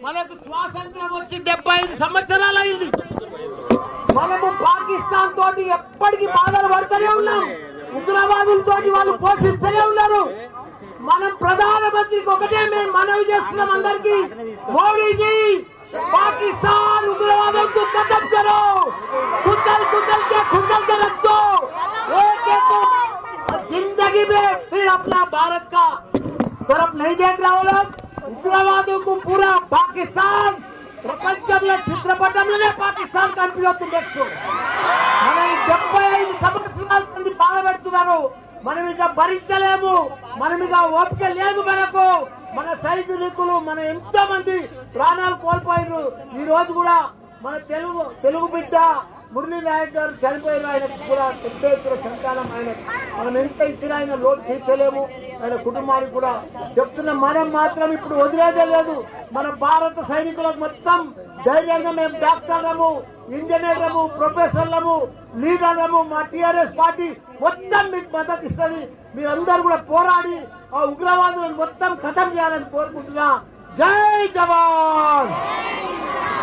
మనకు స్వాతంత్రం వచ్చి 75 సంవత్సరాలు అయింది. మనము పాకిస్తాన్ తోటి ఎప్పటికీ బాధలు పడుతూనే ఉన్నాం. ఉగ్రవాదులతో వాళ్ళు పోషిస్తూనే ఉన్నారు. మనం ప్రధానమంత్రికి ఒకటే మేము మనవి చేస్తున్నాం అందరికి, మోడీజీ पाकिस्तान उग्रवाद को खत्म करो, कुचल कुचल के रख दो। एक जिंदगी में फिर अपना भारत का तरफ नहीं देख रहा हो लोग। उग्रवादों को पूरा पाकिस्तान ప్రపంచంలో చిత్రపటంలోనే పాకిస్తాన్ కనిపిస్తుంది. మనం 75 సంవత్సరాల నుండి బాధపెడుతున్నారు. మనం ఇక భరించలేము. మనం ఇక ఓపిక లేదు మనకు. మన సైనికులు మన ఎంతో మంది ప్రాణాలు కోల్పోయారు. ఈ రోజు కూడా మన తెలుగు బిడ్డ మురళీ నాయక్ గారు చనిపోయారు. ఆయనకు కూడా పెద్ద ఎత్తున సంతానం. ఆయన మనం ఎంత ఇచ్చినా ఆయన లోటు తీర్చలేము. ఆయన కుటుంబానికి కూడా చెప్తున్నాం. మనం మాత్రం ఇప్పుడు వదిలేదే లేదు. మన భారత సైనికులకు మొత్తం ధైర్యంగా మేము డాక్టర్లము, ఇంజనీర్లము, ప్రొఫెసర్లము, లీడర్లము, మా టీఆర్ఎస్ పార్టీ మొత్తం మీకు మద్దతు ఇస్తుంది. మీరందరూ కూడా పోరాడి ఆ ఉగ్రవాదులను మొత్తం ఖతం చేయాలని కోరుకుంటున్నా. జై జవాన్.